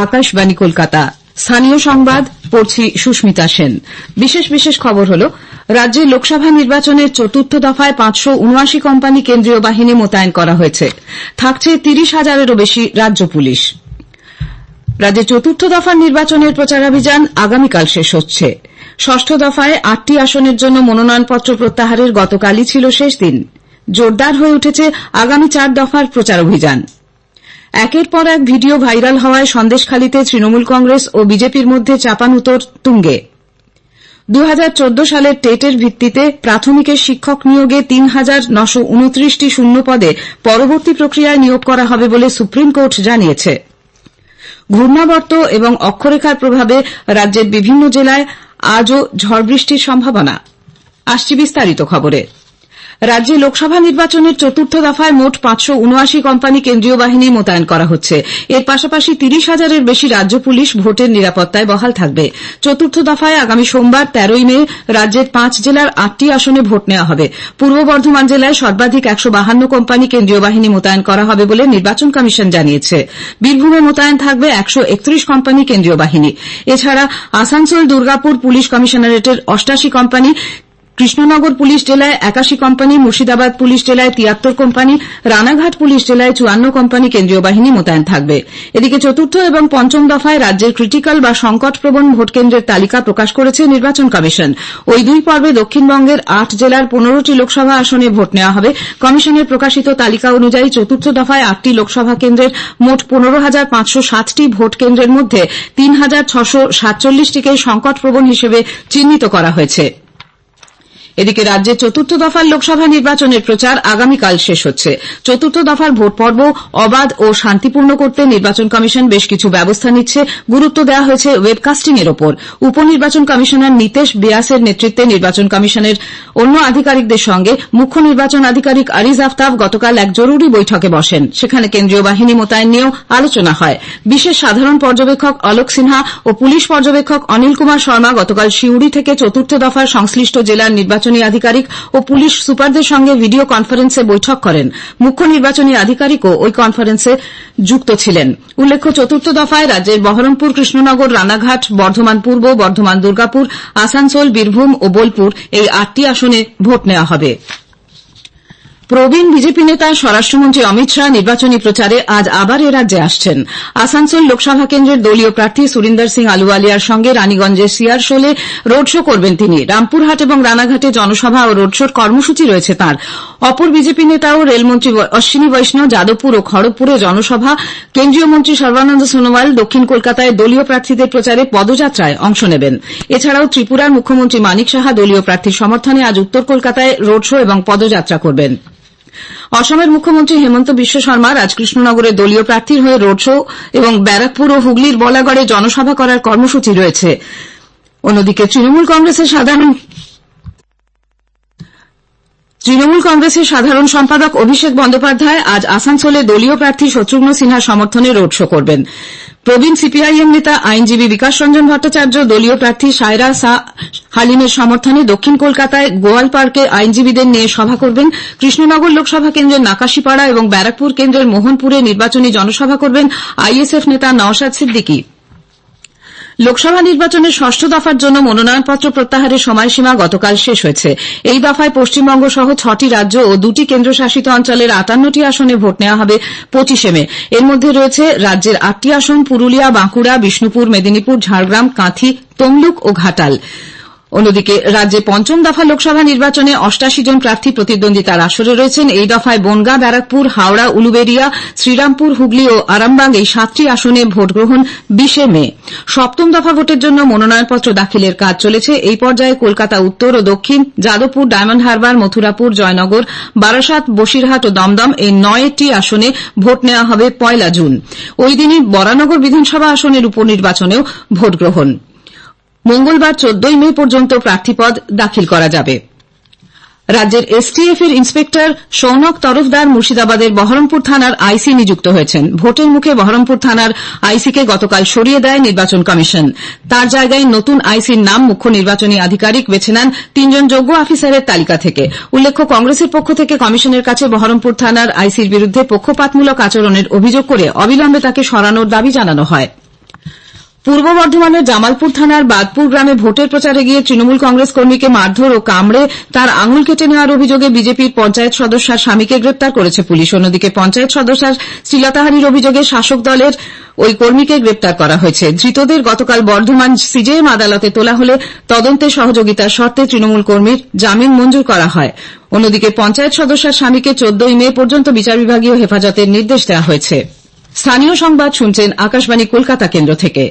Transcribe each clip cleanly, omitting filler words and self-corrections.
আকাশবাণী কলকাতা। স্থানীয় সংবাদ পড়ছি সুস্মিতা সেন। বিশেষ খবর হল, রাজ্যে লোকসভা নির্বাচনের চতুর্থ দফায় 579 কোম্পানি কেন্দ্রীয় বাহিনী মোতায়েন করা হয়েছে। থাকছে 30,000-এরও বেশি রাজ্য পুলিশ। রাজ্যে চতুর্থ দফার নির্বাচনের প্রচারাভিযান আগামীকাল শেষ হচ্ছে। ষষ্ঠ দফায় 8টি আসনের জন্য মনোনয়নপত্র প্রত্যাহারের গতকালই ছিল শেষ দিন। জোরদার হয়ে উঠেছে আগামী 4 দফার প্রচার অভিযান। একের পর এক ভিডিও ভাইরাল হওয়ায় সন্দেশখালীতে তৃণমূল কংগ্রেস ও বিজেপির মধ্যে চাপানউতোর তুঙ্গে। 2014 সালের টেটের ভিত্তিতে প্রাথমিকের শিক্ষক নিয়োগে 3,929টি শূন্য পদে পরবর্তী প্রক্রিয়ায় নিয়োগ করা হবে বলে সুপ্রিম কোর্ট জানিয়েছে। ঘূর্ণাবর্ত এবং অক্ষরেখার প্রভাবে রাজ্যের বিভিন্ন জেলায় আজও ঝড় বৃষ্টির সম্ভাবনা। আসছি বিস্তারিত খবরে। রাজ্যে লোকসভা নির্বাচনের চতুর্থ দফায় মোট 579 কোম্পানি কেন্দ্রীয় বাহিনী মোতায়েন করা হচ্ছে। এর পাশাপাশি 30,000-এর বেশি রাজ্য পুলিশ ভোটের নিরাপত্তায় বহাল থাকবে। চতুর্থ দফায় আগামী সোমবার 13ই মে রাজ্যের 5 জেলার 8টি আসনে ভোট নেওয়া হবে। পূর্ব বর্ধমান জেলায় সর্বাধিক 152 কোম্পানি কেন্দ্রীয় বাহিনী মোতায়েন করা হবে বলে নির্বাচন কমিশন জানিয়েছে। বীরভূমে মোতায়েন থাকবে 131 কোম্পানি কেন্দ্রীয় বাহিনী। এছাড়া আসানসোল দুর্গাপুর পুলিশ কমিশনারেটের 88 কোম্পানি, কৃষ্ণনগর পুলিশ জেলায় 81 কোম্পানি, মুর্শিদাবাদ পুলিশ জেলায় 73 কোম্পানি, রানাঘাট পুলিশ জেলায় 54 কোম্পানি কেন্দ্রীয় বাহিনী মোতায়েন থাকবে। এদিকে চতুর্থ এবং পঞ্চম দফায় রাজ্যের ক্রিটিক্যাল বা সংকটপ্রবণ ভোটকেন্দ্রের তালিকা প্রকাশ করেছে নির্বাচন কমিশন। ওই দুই পর্বে দক্ষিণবঙ্গের 8 জেলার 15টি লোকসভা আসনে ভোট নেওয়া হবে। কমিশনের প্রকাশিত তালিকা অনুযায়ী চতুর্থ দফায় 8টি লোকসভা কেন্দ্রের মোট 15,560টি ভোট কেন্দ্রের মধ্যে 3,647টিকে সংকটপ্রবণ হিসেবে চিহ্নিত করা হয়েছে। এদিকে রাজ্যের চতুর্থ দফার লোকসভা নির্বাচনের প্রচার আগামীকাল শেষ হচ্ছে। চতুর্থ দফার ভোট পর্ব অবাধ ও শান্তিপূর্ণ করতে নির্বাচন কমিশন বেশ কিছু ব্যবস্থা নিচ্ছে। গুরুত্ব দেওয়া হয়েছে ওয়েবকাস্টিং এর ওপর। উপনির্বাচন কমিশনার নিতেশ ব্যাসের নেতৃত্বে নির্বাচন কমিশনের অন্য আধিকারিকদের সঙ্গে মুখ্য নির্বাচন আধিকারিক আরিজ আফতাব গতকাল এক জরুরি বৈঠকে বসেন। সেখানে কেন্দ্রীয় বাহিনী মোতায়েন নিয়েও আলোচনা হয়। বিশেষ সাধারণ পর্যবেক্ষক অলোক সিনহা ও পুলিশ পর্যবেক্ষক অনিল কুমার শর্মা গতকাল সিউড়ি থেকে চতুর্থ দফার সংশ্লিষ্ট জেলার নির্বাচনী আধিকারিক ও পুলিশ সুপারদের সঙ্গে ভিডিও কনফারেন্সে বৈঠক করেন। মুখ্য নির্বাচনী আধিকারিকও ওই কনফারেন্সে যুক্ত ছিলেন। উল্লেখ্য, চতুর্থ দফায় রাজ্যের বহরমপুর, কৃষ্ণনগর, রানাঘাট, বর্ধমান পূর্ব, বর্ধমান দুর্গাপুর, আসানসোল, বীরভূম ও বোলপুর এই 8টি আসনে ভোট নেওয়া হবে। প্রবীণ বিজেপি নেতা স্বরাষ্ট্রমন্ত্রী অমিত শাহ নির্বাচনী প্রচারে আজ আবার এ রাজ্যে আসছেন। আসানসোল লোকসভা কেন্দ্রের দলীয় প্রার্থী সুরিন্দর সিং আলুওয়ালিয়ার সঙ্গে রানীগঞ্জের সিয়ারশোলে রোড শো করবেন তিনি। রামপুরহাট এবং রানাঘাটে জনসভা ও রোড শোর কর্মসূচি রয়েছে তাঁর। অপর বিজেপি নেতা ও রেলমন্ত্রী অশ্বিনী বৈষ্ণব যাদবপুর ও খড়গপুরে জনসভা, কেন্দ্রীয় মন্ত্রী সর্বানন্দ সোনোয়াল দক্ষিণ কলকাতায় দলীয় প্রার্থীদের প্রচারে পদযাত্রায় অংশ নেবেন। এছাড়াও ত্রিপুরার মুখ্যমন্ত্রী মানিক সাহা দলীয় প্রার্থীর সমর্থনে আজ উত্তর কলকাতায় রোড শো এবং পদযাত্রা করবেন। অসমের মুখ্যমন্ত্রী হেমন্ত বিশ্ব শর্মার আজ কৃষ্ণনগরে দলীয় প্রার্থীর হয়ে রোড শো এবং ব্যারাকপুর ও হুগলির বলাগড়ে জনসভা করার কর্মসূচি রয়েছে। অন্যদিকে তৃণমূল কংগ্রেসের সাধারণ সম্পাদক অভিষেক বন্দ্যোপাধ্যায় আজ আসানসোলে দলীয় প্রার্থী শত্রুঘ্ন সিনহার সমর্থনে রোড শো করবেন। প্রবীণ সিপিআইএম নেতা আইনজীবী বিকাশ রঞ্জন ভট্টাচার্য দলীয় প্রার্থী সায়রা শাহ হালিমের সমর্থনে দক্ষিণ কলকাতায় গোয়াল পার্কে আইনজীবীদের নিয়ে সভা করবেন। কৃষ্ণনগর লোকসভা কেন্দ্রের নাকাশিপাড়া এবং ব্যারাকপুর কেন্দ্রের মোহনপুরে নির্বাচনী জনসভা করবেন আইএসএফ নেতা নওশাদ সিদ্দিকী। লোকসভা নির্বাচনের ষষ্ঠ দফার জন্য মনোনয়নপত্র প্রত্যাহারের সময়সীমা গতকাল শেষ হয়েছে। এই দফায় পশ্চিমবঙ্গ সহ 6টি রাজ্য ও 2টি কেন্দ্রশাসিত অঞ্চলের 58টি আসনে ভোট নেওয়া হবে 25 মে। এর মধ্যে রয়েছে রাজ্যের 8টি আসন পুরুলিয়া, বাঁকুড়া, বিষ্ণুপুর, মেদিনীপুর, ঝাড়গ্রাম, কাঁথি, তমলুক ও ঘাটাল। অন্যদিকে রাজ্যে পঞ্চম দফা লোকসভা নির্বাচনে 88 জন প্রার্থী প্রতিদ্বন্দ্বিতার আসরে রয়েছেন। এই দফায় বনগাঁ, ব্যারাকপুর, হাওড়া, উলুবেড়িয়া, শ্রীরামপুর, হুগলি ও আরামবাগ এই 7টি আসনে ভোট গ্রহণ 20 মে। সপ্তম দফা ভোটের জন্য মনোনয়নপত্র দাখিলের কাজ চলেছে। এই পর্যায়ে কলকাতা উত্তর ও দক্ষিণ, যাদবপুর, ডায়মন্ড হারবার, মথুরাপুর, জয়নগর, বারাসাত, বসিরহাট ও দমদম এই 9টি আসনে ভোট নেওয়া হবে 1 জুন। ওই দিনই বরানগর বিধানসভা আসনের উপনির্বাচনেও ভোট গ্রহণ। মঙ্গলবার 14 মে পর্যন্ত প্রার্থীপদ দাখিল করা যাবে। রাজ্যের এসটিএফ এর ইন্সপেক্টর সৌনক তরফদার মুর্শিদাবাদের বহরমপুর থানার আইসি নিযুক্ত হয়েছেন। ভোটের মুখে বহরমপুর থানার আইসিকে গতকাল সরিয়ে দেয় নির্বাচন কমিশন। তার জায়গায় নতুন আইসির নাম মুখ্য নির্বাচনী আধিকারিক বেছে নেন 3 জন যোগ্য অফিসারের তালিকা থেকে। উল্লেখ্য, কংগ্রেসের পক্ষ থেকে কমিশনের কাছে বহরমপুর থানার আইসির বিরুদ্ধে পক্ষপাতমূলক আচরণের অভিযোগ করে অবিলম্বে তাকে সরানোর দাবি জানানো হয়। পূর্ব বর্ধমানের জামালপুর থানার বাদপুর গ্রামে ভোটের প্রচারে গিয়ে তৃণমূল কংগ্রেস কর্মীকে মারধর ও কামড়ে তার আঙুল কেটে নেওয়ার অভিযোগে বিজেপির পঞ্চায়েত সদস্যার স্বামীকে গ্রেপ্তার করেছে পুলিশ। অন্যদিকে পঞ্চায়েত সদস্যার শ্লীলতাহানির অভিযোগে শাসক দলের ওই কর্মীকে গ্রেপ্তার করা হয়েছে। ধৃতদের গতকাল বর্ধমান সিজেএম আদালতে তোলা হলে তদন্তে সহযোগিতার শর্তে তৃণমূল কর্মীর জামিন মঞ্জুর করা হয়। অন্যদিকে পঞ্চায়েত সদস্যার স্বামীকে 14 মে পর্যন্ত বিচার বিভাগীয় হেফাজতের নির্দেশ দেওয়া হয়েছে। স্থানীয় সংবাদ শুনছেন আকাশবাণী কলকাতা কেন্দ্র থেকে।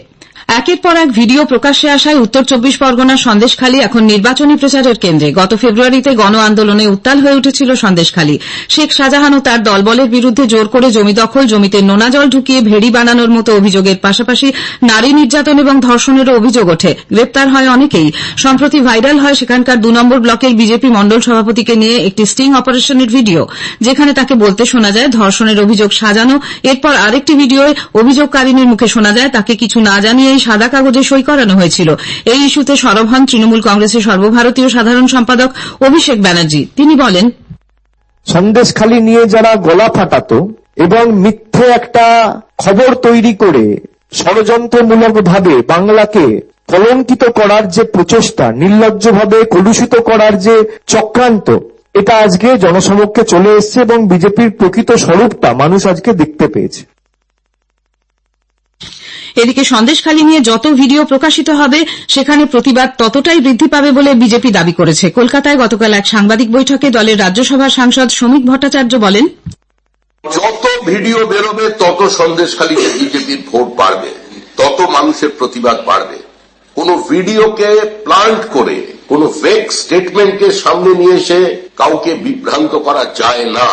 একের পর এক ভিডিও প্রকাশ্যে আসায় উত্তর 24 পরগনার সন্দেশখালী এখন নির্বাচনী প্রচারের কেন্দ্রে। গত ফেব্রুয়ারিতে গণ আন্দোলনে উত্তাল হয়ে উঠেছিল সন্দেশখালী। শেখ শাহজাহান ও তার দলবলের বিরুদ্ধে জোর করে জমি দখল, জমিতে নোনা জল ঢুকিয়ে ভেড়ি বানানোর মতো অভিযোগের পাশাপাশি নারী নির্যাতন এবং ধর্ষণেরও অভিযোগ ওঠে। গ্রেপ্তার হয় অনেকেই। সম্প্রতি ভাইরাল হয় সেখানকার 2 নম্বর ব্লকের বিজেপি মণ্ডল সভাপতিকে নিয়ে একটি স্টিং অপারেশনের ভিডিও, যেখানে তাকে বলতে শোনা যায় ধর্ষণের অভিযোগ সাজানো। এরপর আরেকটি ভিডিওয় অভিযোগকারিনীর মুখে শোনা যায় তাকে কিছু না জানিয়ে সাদা কাগজে সই করানো হয়েছিল। এই ইস্যুতে সরব হন তৃণমূল কংগ্রেসের সর্বভারতীয় সাধারণ সম্পাদক অভিষেক ব্যানার্জি। তিনি বলেন, সন্দেশখালী নিয়ে যারা গলা ফাটাতো এবং মিথ্যে একটা খবর তৈরি করে ষড়যন্ত্রমূলক ভাবে বাংলাকে কলঙ্কিত করার যে প্রচেষ্টা, নির্লজ্জভাবে কলুষিত করার যে চক্রান্ত, এটা আজকে জনসমক্ষে চলে এসেছে এবং বিজেপির প্রকৃত স্বরূপটা মানুষ আজকে দেখতে পেয়েছে। এদিকে সন্দেশখালী নিয়ে যত ভিডিও প্রকাশিত হবে সেখানে প্রতিবাদ ততটাই বৃদ্ধি পাবে বলে বিজেপি দাবি করেছে। কলকাতায় গতকাল এক সাংবাদিক বৈঠকে দলের রাজ্যসভার সাংসদ শ্রমিক ভট্টাচার্য বলেন, যত ভিডিও বেরোবে তত সন্দেশখালীতে বিজেপির ভোট বাড়বে, তত মানুষের প্রতিবাদ বাড়বে। কোন ভিডিওকে প্লান্ট করে কোন ফেক স্টেটমেন্টকে সামনে নিয়ে এসে কাউকে বিভ্রান্ত করা যায় না।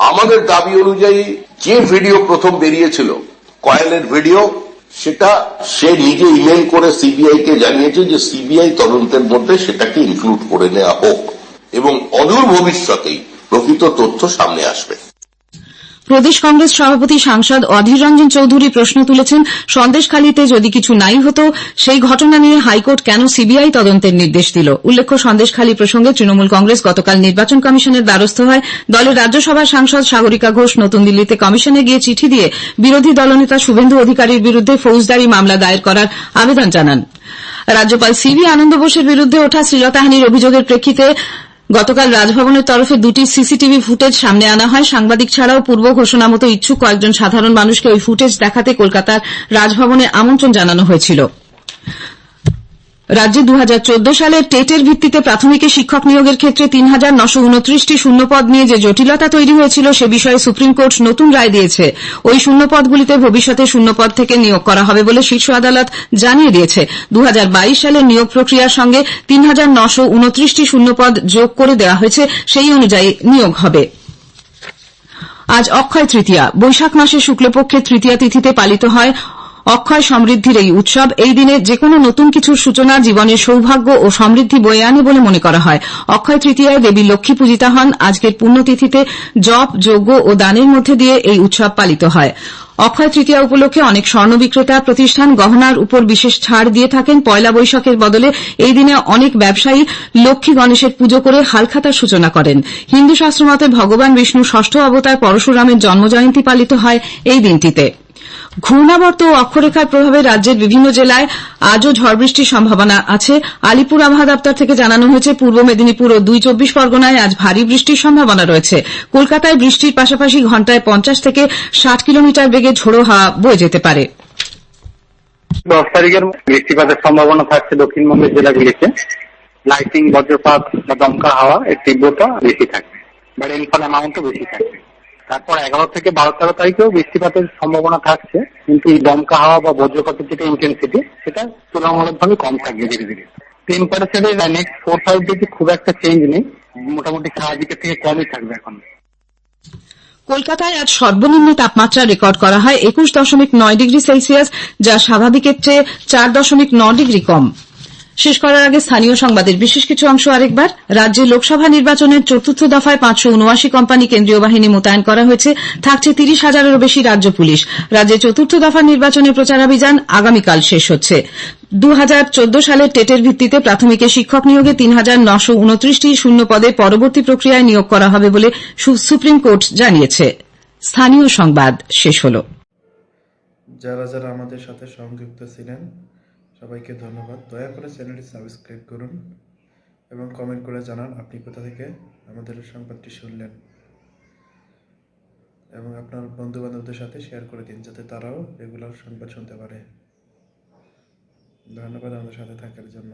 আমাদের দাবি অনুযায়ী যে ভিডিও প্রথম বেরিয়েছিল কয়েলের ভিডিও, সেটা সে নিজে ইমেল করে সিবিআই কে জানিয়েছে যে সিবিআই তদন্তের মধ্যে সেটাকে ইনক্লুড করে নেওয়া হোক এবং অদূর ভবিষ্যতেই প্রকৃত তথ্য সামনে আসবে। প্রদেশ কংগ্রেস সভাপতি সাংসদ অধীর রঞ্জন চৌধুরী প্রশ্ন তুলেছেন, সন্দেশখালীতে যদি কিছু নাই হতো সেই ঘটনা নিয়ে হাইকোর্ট কেন সিবিআই তদন্তের নির্দেশ দিল। উল্লেখ্য, সন্দেশখালী প্রসঙ্গে তৃণমূল কংগ্রেস গতকাল নির্বাচন কমিশনের দ্বারস্থ হয়। দলের রাজ্যসভার সাংসদ সাগরিকা ঘোষ নতুন দিল্লিতে কমিশনে গিয়ে চিঠি দিয়ে বিরোধী দলনেতা শুভেন্দু অধিকারীর বিরুদ্ধে ফৌজদারি মামলা দায়ের করার আবেদন জানান। রাজ্যপাল সিভি আনন্দ বোসের বিরুদ্ধে ওঠা শ্লীলতাহানির অভিযোগের প্রেক্ষিতে গতকাল রাজভবনের তরফে 2টি সিসিটিভি ফুটেজ সামনে আনা হয়। সাংবাদিক ছাড়াও পূর্ব ঘোষণা মতো ইচ্ছুক কয়েকজন সাধারণ মানুষকে ওই ফুটেজ দেখাতে কলকাতার রাজভবনে আমন্ত্রণ জানানো হয়েছিল। রাজ্যে 2014 সালে টেটের ভিত্তিতে প্রাথমিকে শিক্ষক নিয়োগের ক্ষেত্রে ৩,৯২৯টি শূন্যপদ নিয়ে যে জটিলতা তৈরি হয়েছিল সে বিষয়ে সুপ্রিম কোর্ট নতুন রায় দিয়েছে। ওই শূন্যপদগুলিতে ভবিষ্যতে শূন্যপদ থেকে নিয়োগ করা হবে বলে শীর্ষ আদালত জানিয়ে দিয়েছে। 2022 সালের নিয়োগ প্রক্রিয়ার সঙ্গে ৩,৯২৯টি শূন্যপদ যোগ করে দেওয়া হয়েছে, সেই অনুযায়ী নিয়োগ হবে। আজ অক্ষয় তৃতীয়া। বৈশাখ মাসের শুক্লপক্ষের তৃতীয়া তিথিতে পালিত হয় অক্ষয় সমৃদ্ধির এই উৎসব। এই দিনে যেকোনো নতুন কিছুর সূচনা জীবনের সৌভাগ্য ও সমৃদ্ধি বয়ে আনে বলে মনে করা হয়। অক্ষয় তৃতীয়ায় দেবী লক্ষ্মী পূজিতা হন। আজকের পুণ্যতিথিতে জপ, যজ্ঞ ও দানের মধ্যে দিয়ে এই উৎসব পালিত হয়। অক্ষয় তৃতীয়া উপলক্ষে অনেক স্বর্ণ বিক্রেতা প্রতিষ্ঠান গহনার উপর বিশেষ ছাড় দিয়ে থাকেন। পয়লা বৈশাখের বদলে এই দিনে অনেক ব্যবসায়ী লক্ষ্মী গণেশের পুজো করে হালখাতার সূচনা করেন। হিন্দু শাস্ত্রমতে ভগবান বিষ্ণুর ষষ্ঠ অবতার পরশুরামের জন্মজয়ন্তী পালিত হয় এই দিনটিতে। ঘূর্ণাবর্ত ও অক্ষরেখার প্রভাবে রাজ্যের বিভিন্ন জেলায় আজও ঝড় বৃষ্টির সম্ভাবনা আছে। আলিপুর আবহাওয়া দপ্তর থেকে জানানো হয়েছে, পূর্ব মেদিনীপুর ও 2 চব্বিশ পরগনায় আজ ভারী বৃষ্টির সম্ভাবনা রয়েছে। কলকাতায় বৃষ্টির পাশাপাশি ঘণ্টায় 50 থেকে 60 কিলোমিটার বেগে ঝোড়ো হাওয়া বয়ে যেতে পারে। 10 তারিখের বৃষ্টিপাতের সম্ভাবনা থাকছে দক্ষিণবঙ্গের জেলাগুলিতে। লাইটিং, বজ্রপাত বা দমকা হাওয়া এর তীব্রতা বেশি থাকবে, বা রেনফল অ্যামাউন্টও বেশি থাকবে। তারপর 11 থেকে 12-13 তারিখেও বৃষ্টিপাতের সম্ভাবনা থাকছে, কিন্তু এই দমকা হাওয়া বা বজ্রপাতের যেটা ইন্টেন্সিটি সেটা তুলনামূলকভাবে কম থাকবে ধীরে ধীরে। টেম্পারেচারের নেক্সট 4-5 ডেতে খুব একটা চেঞ্জ নেই, মোটামুটি স্বাভাবিকের থেকে কমই থাকবে এখন। কলকাতায় আজ সর্বনিম্ন তাপমাত্রা রেকর্ড করা হয় 21.9 ডিগ্রি সেলসিয়াস, যা স্বাভাবিকের চেয়ে 4.9 ডিগ্রি কম। শেষ করার আগে স্থানীয় সংবাদের বিশেষ কিছু অংশ আরেকবার। রাজ্যে লোকসভা নির্বাচনের চতুর্থ দফায় 579 কোম্পানি কেন্দ্রীয় বাহিনী মোতায়েন করা হয়েছে। থাকছে 30,000-এরও বেশি রাজ্য পুলিশ। রাজ্যে চতুর্থ দফা নির্বাচনের প্রচারাভিযান আগামীকাল শেষ হচ্ছে। 2014 সালের টেটের ভিত্তিতে প্রাথমিকে শিক্ষক নিয়োগে ৩,৯২৯টি শূন্য পদে পরবর্তী প্রক্রিয়ায় নিয়োগ করা হবে বলে সুপ্রিম কোর্ট জানিয়েছে। স্থানীয় সংবাদ শেষ হল। যারা যারা আমাদের সাথে সংযুক্ত ছিলেন সবাইকে ধন্যবাদ। দয়া করে চ্যানেলটি সাবস্ক্রাইব করুন এবং কমেন্ট করে জানান আপনি কোথা থেকে আমাদের সংবাদটি শুনলেন, এবং আপনার বন্ধু বান্ধবদের সাথে শেয়ার করে দিন যাতে তারাও রেগুলার সংবাদ শুনতে পারে। ধন্যবাদ আমাদের সাথে থাকার জন্য।